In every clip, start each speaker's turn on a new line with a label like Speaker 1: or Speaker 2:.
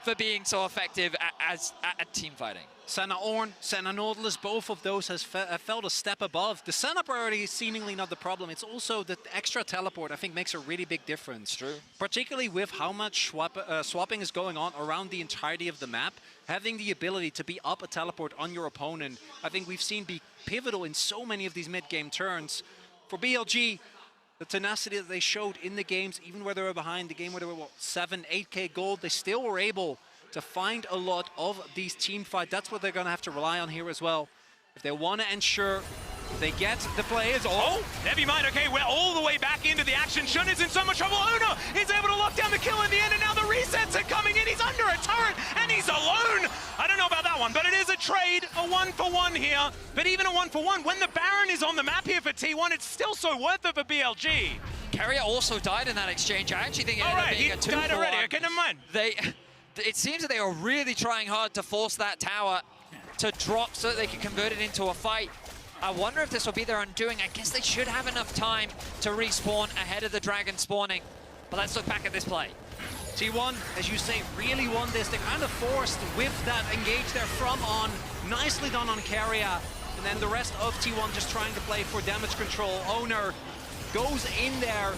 Speaker 1: for being so effective at team fighting.
Speaker 2: Senna Ornn, Senna Nautilus, both of those have felt a step above. The Senna priority is seemingly not the problem. It's also the extra teleport, I think, makes a really big difference.
Speaker 1: True.
Speaker 2: Particularly with how much swapping is going on around the entirety of the map. Having the ability to be up a teleport on your opponent, I think we've seen be pivotal in so many of these mid-game turns. For BLG, the tenacity that they showed in the games, even where they were behind, the game where they were, what, 7, 8K gold, they still were able to find a lot of these team fights. That's what they're going to have to rely on here as well. If they want to ensure they get the players.
Speaker 3: Oh, never mind. Okay, we're all the way back into the action. Shun is in so much trouble. Ona is able to lock down the kill in the end, and now the resets are coming in. He's under a turret, and he's alone. I don't know about that one, but it is a trade, a 1-for-1 here. But even a 1-for-1, when the Baron is on the map here for T1, it's still so worth it for BLG.
Speaker 1: Carrier also died in that exchange. I actually think it ended up being a 2-for-1.
Speaker 3: He died already. Okay, never mind.
Speaker 1: It seems that they are really trying hard to force that tower to drop so that they can convert it into a fight. I wonder if this will be their undoing. I guess they should have enough time to respawn ahead of the dragon spawning. But let's look back at this play.
Speaker 2: T1, as you say, really won this. They're kind of forced with that engage there from On. Nicely done on Carrier. And then the rest of T1 just trying to play for damage control. Owner goes in there.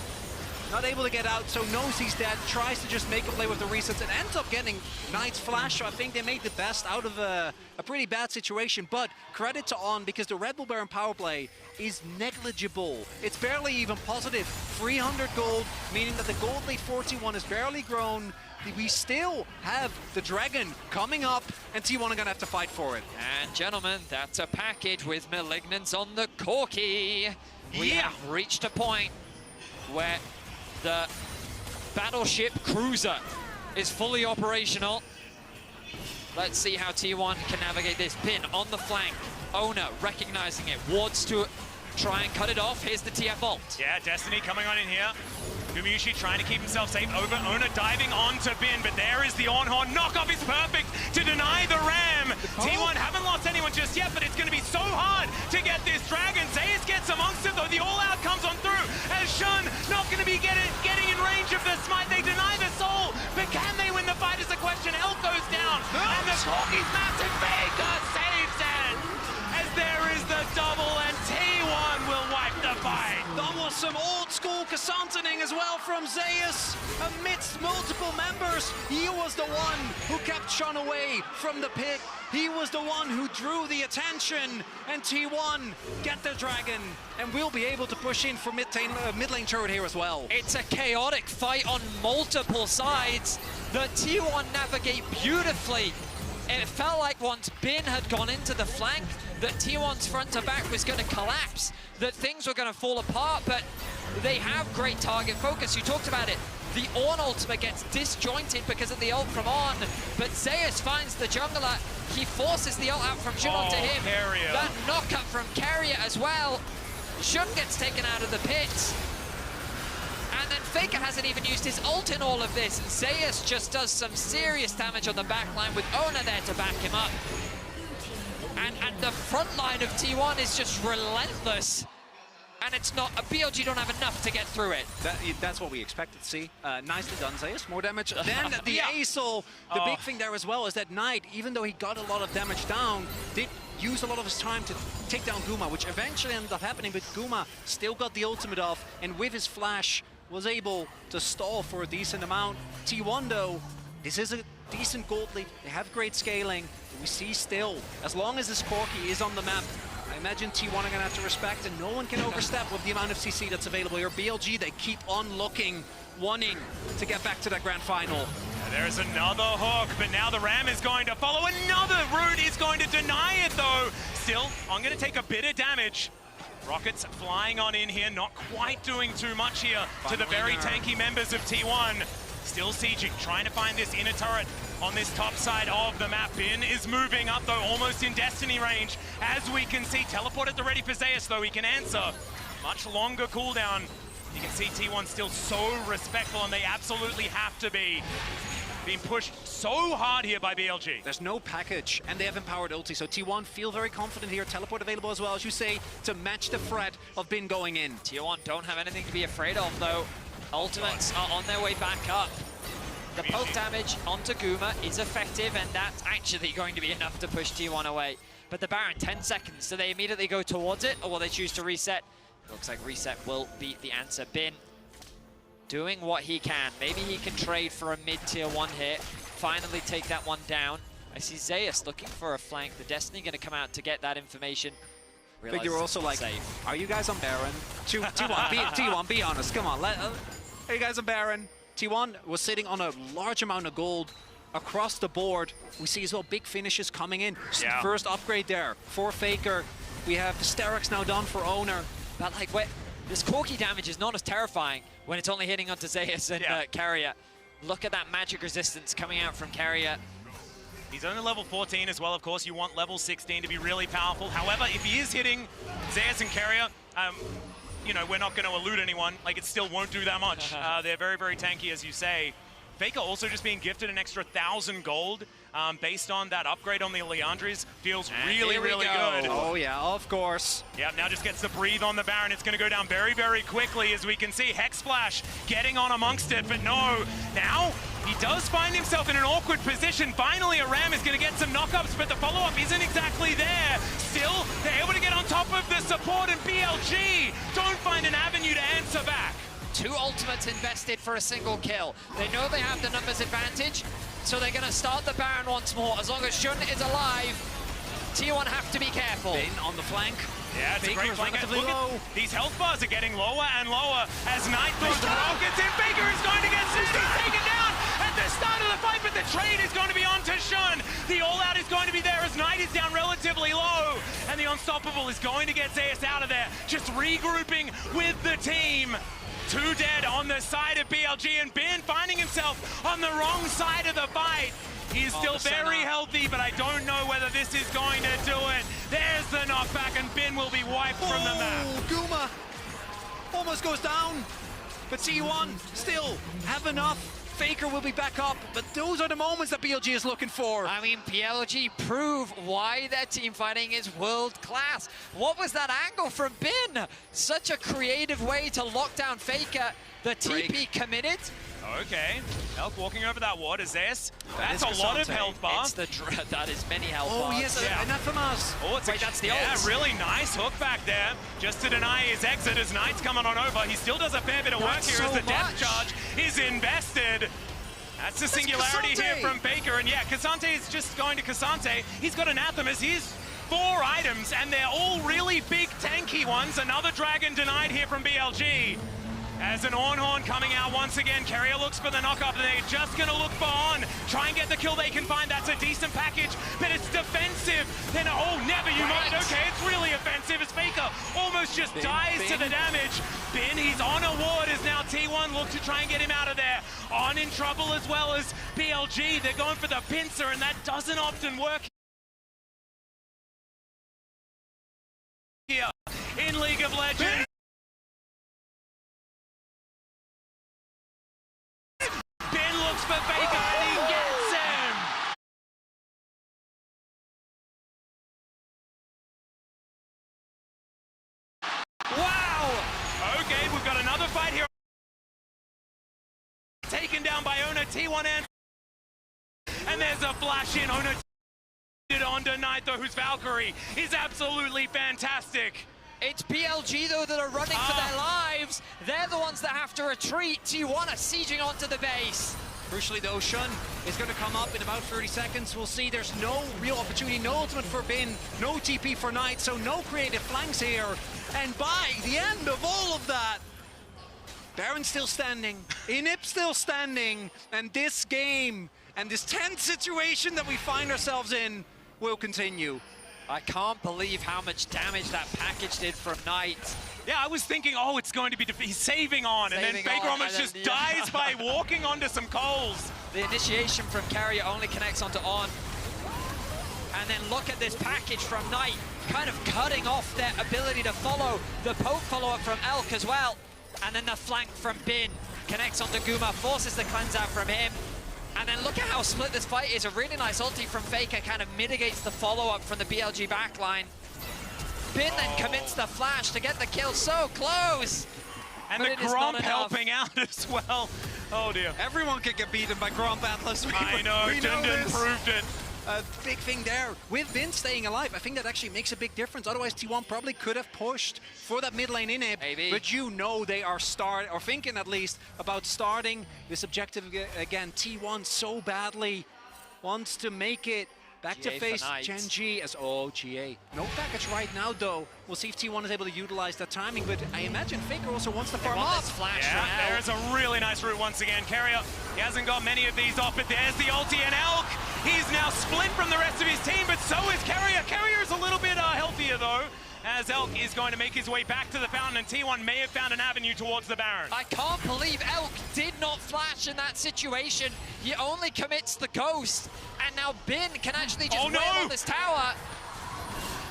Speaker 2: Not able to get out, so knows he's dead, tries to just make a play with the resets, and ends up getting Knight's flash. So I think they made the best out of a pretty bad situation, but credit to On, because the Red Bull Baron power play is negligible. It's barely even positive. 300 gold, meaning that the gold lead 41 is barely grown. We still have the Dragon coming up, and T1 are gonna have to fight for it.
Speaker 1: And gentlemen, that's a package with Malignance on the Corki. We have reached a point where the battleship cruiser is fully operational. Let's see how T1 can navigate this. Pin on the flank. Ona recognizing it. Wards to try and cut it off. Here's the TF ult.
Speaker 3: Yeah, Destiny coming on in here. Gumayusi trying to keep himself safe over. Ona diving onto Bin, but there is the on-horn. Knockoff is perfect to deny the Ram. T1 haven't lost anyone just yet, but it's going to be so hard to get this Dragon. Zeus gets amongst it, though. The all-out comes on through, as Shun not going to be getting in range of the smite. They deny the soul, but can they win the fight is the question. Elf goes down, and the Corki's massive Vega saves it, as there is the double, and T1 will wipe the fight.
Speaker 2: That was some old school Cassantoning as well from Zeus. Amidst multiple members, he was the one who kept Shun away from the pit. He was the one who drew the attention, and T1 get the Dragon, and we'll be able to push in for mid lane turret here as well.
Speaker 1: It's a chaotic fight on multiple sides that T1 navigate beautifully. It felt like once Bin had gone into the flank, that T1's front to back was going to collapse, that things were going to fall apart, but they have great target focus. You talked about it. The Ornn ultimate gets disjointed because of the ult from On, but Zeus finds the jungler. He forces the ult out from Shun onto him.
Speaker 3: Carrier.
Speaker 1: That knockup from Carrier as well. Shun gets taken out of the pit. And then Faker hasn't even used his ult in all of this. Zeus just does some serious damage on the backline with Ona there to back him up. And the front line of T1 is just relentless. And it's not, BLG don't have enough to get through it.
Speaker 2: That's what we expected to see. Nicely done, Zeus. More damage than the Aesol. The big thing there as well is that Knight, even though he got a lot of damage down, did use a lot of his time to take down Guma, which eventually ended up happening, but Guma still got the ultimate off, and with his flash, was able to stall for a decent amount. T1 though, this is a decent gold lead. They have great scaling. We see still, as long as this Corki is on the map, I imagine T1 are gonna have to respect, and no one can overstep with the amount of CC that's available here. BLG, they keep on looking, wanting to get back to that grand final.
Speaker 3: There's another hook, but now the Ram is going to follow. Another route is going to deny it though. Still, I'm gonna take a bit of damage. Rockets flying on in here, not quite doing too much here to the very tanky members of T1. Still sieging, trying to find this inner turret on this top side of the map. Bin is moving up though, almost in Destiny range. As we can see, teleport at the ready for Zeus though, he can answer. Much longer cooldown. You can see T1 still so respectful, and they absolutely have to be. Being pushed so hard here by BLG.
Speaker 2: There's no package, and they have empowered ulti, so T1 feel very confident here. Teleport available as well, as you say, to match the threat of Bin going in.
Speaker 1: T1 don't have anything to be afraid of, though. Ultimates are on their way back up. The poke damage onto Guma is effective, and that's actually going to be enough to push T1 away. But the Baron, 10 seconds. Do they immediately go towards it, or will they choose to reset? Looks like reset will be the answer. Bin doing what he can. Maybe he can trade for a mid-tier 1 hit, finally take that one down. I see Zeus looking for a flank. The Destiny going to come out to get that information.
Speaker 2: I think you're also like,
Speaker 1: safe.
Speaker 2: Are you guys on Baron? T1, be honest, come on. Are you guys on Baron? T1 was sitting on a large amount of gold across the board. We see as well big finishes coming in.
Speaker 3: Yeah.
Speaker 2: First upgrade there for Faker. We have Hysterics now done for Owner.
Speaker 1: But like, this Corki damage is not as terrifying when it's only hitting onto Zeus and Carrier. Look at that magic resistance coming out from Carrier.
Speaker 3: He's only level 14 as well, of course. You want level 16 to be really powerful. However, if he is hitting Zeus and Carrier, you know, we're not going to elude anyone. Like, it still won't do that much. They're very, very tanky, as you say. Faker also just being gifted an extra 1,000 gold based on that upgrade on the Leandris. Feels really, really good.
Speaker 2: Oh, yeah, of course.
Speaker 3: Yeah, now just gets to breathe on the Baron. It's going to go down very, very quickly, as we can see. Hex Splash getting on amongst it, but no. Now, he does find himself in an awkward position. Finally, a Ram is going to get some knockups, but the follow-up isn't exactly there. Still, they're able to get on top of the support, and BLG don't find an avenue to answer back.
Speaker 1: 2 ultimates invested for a single kill. They know they have the numbers advantage, so they're going to start the Baron once more. As long as Shun is alive, T1 have to be careful.
Speaker 2: Bin on the flank.
Speaker 3: Yeah, it's
Speaker 2: Faker
Speaker 3: a great flank. Look
Speaker 2: low.
Speaker 3: at these health bars are getting lower and lower as Knight throws the rockets in. Faker is going to get 60 taken down at the start of the fight, but the trade is going to be on to Shun. The all-out is going to be there as Knight is down relatively low, and the Unstoppable is going to get Zeus out of there. Just regrouping with the team. 2 dead on the side of BLG, and Bin finding himself on the wrong side of the fight. He is still very healthy, but I don't know whether this is going to do it. There's the knockback, and Bin will be wiped from the map.
Speaker 2: Guma almost goes down, but T1 still have enough. Faker will be back up, but those are the moments that BLG is looking for.
Speaker 1: I mean, BLG prove why their team fighting is world class. What was that angle from Bin? Such a creative way to lock down Faker. The TP committed.
Speaker 3: Okay, Elk walking over that ward. Zeus, that's
Speaker 2: is
Speaker 3: a lot of
Speaker 2: Cassante.
Speaker 3: health bar.
Speaker 1: It's that is many health
Speaker 2: Oh,
Speaker 1: bars.
Speaker 2: yes,
Speaker 3: Yeah.
Speaker 2: Anathemas.
Speaker 3: Oh, it's
Speaker 1: that's the
Speaker 3: yeah,
Speaker 1: ult.
Speaker 3: really nice hook back there, just to deny his exit as Knight's coming on over. He still does a fair bit of work
Speaker 1: Not
Speaker 3: here
Speaker 1: so
Speaker 3: as the death
Speaker 1: much.
Speaker 3: charge is invested. That's the singularity here
Speaker 2: Cassante.
Speaker 3: from Faker, and yeah, Cassante is just going to Cassante. He's got Anathemas. He's 4 items, and they're all really big, tanky ones. Another Dragon denied here from BLG. As an Ornhorn coming out once again, Carrier looks for the knock-up, and they're just going to look for On. Try and get the kill they can find. That's a decent package, but it's defensive. Then, oh, never you mind. Okay, it's really offensive as Faker almost just dies to the damage. Bin, he's on a ward as now T1 look to try and get him out of there. On in trouble as well as BLG. They're going for the pincer, and that doesn't often work here in League of Legends. Ben looks for Faker and he gets him! Wow! Okay, we've got another fight here. Taken down by Ona, T1 and there's a flash in. Ona onto Knight though, whose Valkyrie is absolutely fantastic.
Speaker 1: It's BLG, though, that are running for their lives. They're the ones that have to retreat. T1 are sieging onto the base.
Speaker 2: Crucially, though, Shun is going to come up in about 30 seconds. We'll see there's no real opportunity, no ultimate for Bin, no TP for Knight, so no creative flanks here. And by the end of all of that, Baron's still standing, Inip still standing, and this game and this tense situation that we find ourselves in will continue.
Speaker 1: I can't believe how much damage that package did from Knight.
Speaker 3: Yeah, I was thinking, oh, it's going to be, he's saving On, and then Faker almost just dies by walking onto some coals.
Speaker 1: The initiation from Carrier only connects onto On. And then look at this package from Knight, kind of cutting off their ability to follow. The poke follow-up from Elk as well. And then the flank from Bin connects onto Guma, forces the cleanse out from him. And then look at how split this fight is. A really nice ulti from Faker kind of mitigates the follow-up from the BLG backline. Bin then commits the flash to get the kill so close.
Speaker 3: And the Gromp helping out as well. Oh dear.
Speaker 2: Everyone can get beaten by Gromp Atlas.
Speaker 3: I know, Dundon proved it.
Speaker 2: A big thing there. With Vin staying alive, I think that actually makes a big difference. Otherwise, T1 probably could have pushed for that mid lane inhib.
Speaker 1: Maybe.
Speaker 2: But you know they are thinking at least about starting this objective again. T1 so badly wants to make it back to face Gen G as GA. No package right now though. We'll see if T1 is able to utilize that timing, but I imagine Faker also wants to farm up.
Speaker 1: Flash
Speaker 3: Yeah, there's a really nice route once again. Carrier, he hasn't got many of these off, but there's the ulti and Elk. He's now split from the rest of his team, but so is Carrier. Carrier is a little bit healthier though, as Elk is going to make his way back to the fountain, and T1 may have found an avenue towards the Baron.
Speaker 1: I can't believe Elk did not flash in that situation. He only commits the ghost, and now Bin can actually just wait on this tower.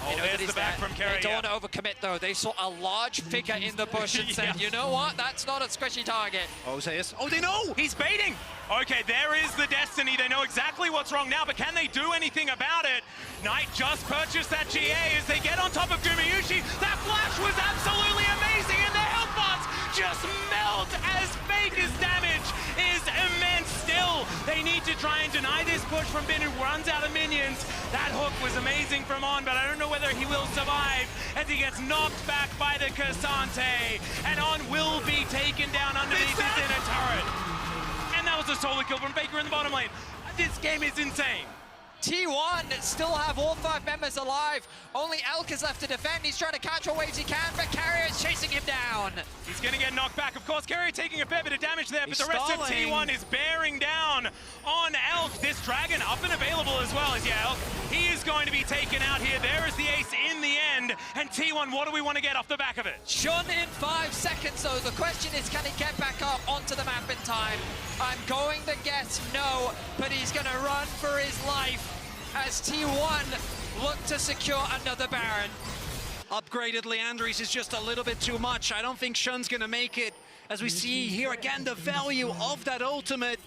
Speaker 3: Oh, there's the back from Carrier.
Speaker 1: They don't want to overcommit though. They saw a large figure in the bush and said, you know what, that's not a squishy target.
Speaker 2: Oh, they know!
Speaker 3: He's baiting! Okay, there is the Destiny. They know exactly what's wrong now, but can they do anything about it? Knight just purchased that GA as they get on top of Gumayushi. That flash was absolutely amazing, and the health bars just melt as Faker's damage is immense still. They need to try and deny this push from Bin, who runs out of minions. That hook was amazing from On, but I don't know whether he will survive as he gets knocked back by the Cassante. And On will be taken down underneath his inner turret. And that was a solo kill from Faker in the bottom lane. This game is insane.
Speaker 1: T1 still have all 5 members alive. Only Elk is left to defend. He's trying to catch what waves he can, but Carrier is chasing him down.
Speaker 3: He's going to get knocked back. Of course, Carrier taking a fair bit of damage there, but the rest of T1 is bearing down on Elk. This Dragon up and available as well as Elk. He is going to be taken out here. There is the ace in the end. And T1, what do we want to get off the back of it?
Speaker 1: Shun in 5 seconds, though. The question is, can he get back up onto the map in time? I'm going to guess no, but he's going to run for his life as T1 look to secure another Baron.
Speaker 2: Upgraded Leandris is just a little bit too much. I don't think Shun's gonna make it. As we see here again, the value of that ultimate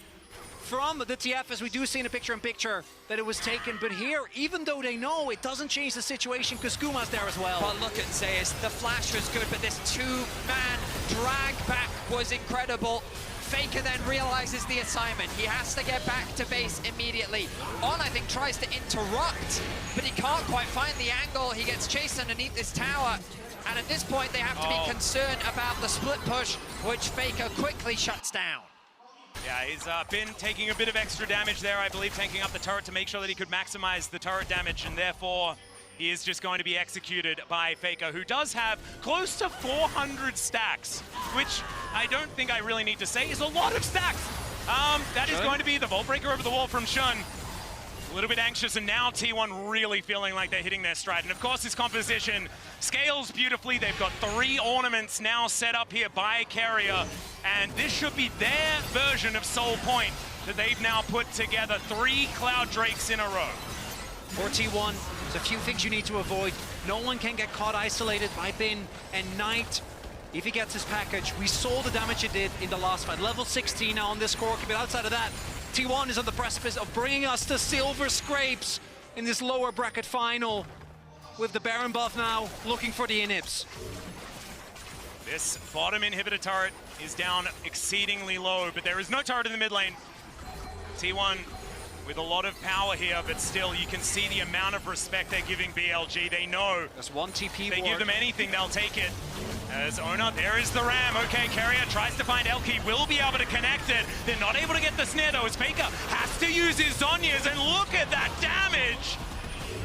Speaker 2: from the TF, as we do see in the picture-in-picture that it was taken. But here, even though they know, it doesn't change the situation because Kuma's there as well.
Speaker 1: But look at Zeus, the flash was good, but this 2-man drag back was incredible. Faker then realizes the assignment. He has to get back to base immediately. On, I think, tries to interrupt, but he can't quite find the angle. He gets chased underneath this tower. And at this point, they have to be concerned about the split push, which Faker quickly shuts down.
Speaker 3: Yeah, he's been taking a bit of extra damage there, I believe, tanking up the turret to make sure that he could maximize the turret damage, and therefore he is just going to be executed by Faker, who does have close to 400 stacks, which I don't think I really need to say is a lot of stacks. That is going to be the Vault Breaker over the wall from Shun. A little bit anxious, and now T1 really feeling like they're hitting their stride. And of course, this composition scales beautifully. They've got 3 ornaments now set up here by Carrier, and this should be their version of Soul Point that they've now put together. 3 Cloud Drakes in a row.
Speaker 2: For T1, there's a few things you need to avoid. No one can get caught isolated by Bin and Knight. If he gets his package, we saw the damage it did in the last fight. Level 16 now on this core, but outside of that, T1 is on the precipice of bringing us to silver scrapes in this lower bracket final, with the Baron buff now looking for the inhibs.
Speaker 3: This bottom inhibitor turret is down exceedingly low, but there is no turret in the mid lane. T1 with a lot of power here, but still you can see the amount of respect they're giving BLG. They know
Speaker 2: there's 1 TP.
Speaker 3: They give them anything, they'll take it. As Ona, there is the Ram. Okay, Carrier tries to find Elky, will be able to connect it. They're not able to get the snare though, as Faker has to use his Zhonya's, and look at that damage!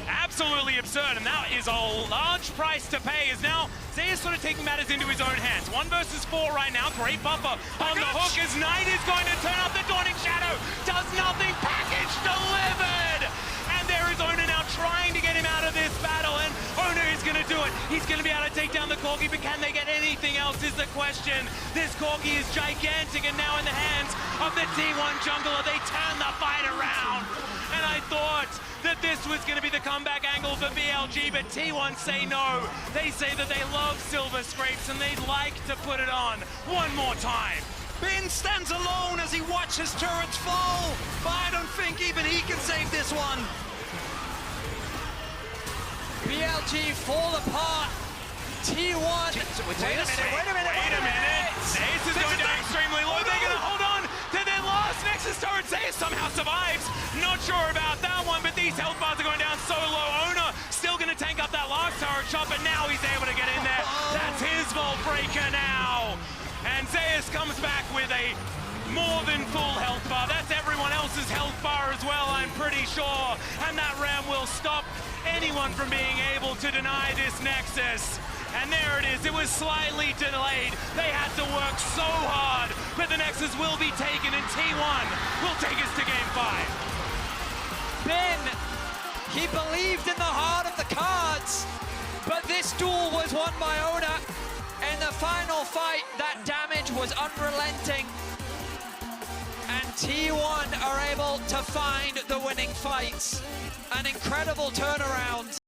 Speaker 3: Absolutely absurd, and that is a large price to pay, as now Zeus sort of taking matters into his own hands. 1 versus 4 right now, great buffer on the hook as Knight is going to turn up the Dawning Shadow, does nothing, package delivered! And there is Ona now trying to get him out of this battle, and Ona is going to do it. He's going to be able to take down the Corgi, but can they get anything else is the question. This Corgi is gigantic, and now in the hands of the T1 jungler, they turn the fight around. And I thought that this was going to be the comeback angle for BLG, but T1 say no. They say that they love silver scrapes, and they'd like to put it on one more time.
Speaker 2: Bin stands alone as he watches turrets fall, but I don't think even he can save this one.
Speaker 1: BLG fall apart. T1.
Speaker 2: Wait a minute.
Speaker 3: Zeus is going down extremely low. They're going to hold on. it. Zeus somehow survives. Not sure about that one, but these health bars are going down so low. Owner still going to tank up that last turret shot, but now he's able to get in there. That's his Vault Breaker now. And Zeus comes back with a more than full health bar. That's everyone else's health bar as well, I'm pretty sure. And that Ram will stop anyone from being able to deny this Nexus. And there it is, it was slightly delayed. They had to work so hard, but the Nexus will be taken and T1 will take us to Game 5.
Speaker 1: Ben, he believed in the heart of the cards, but this duel was won by Oda. In the final fight, that damage was unrelenting. And T1 are able to find the winning fights. An incredible turnaround.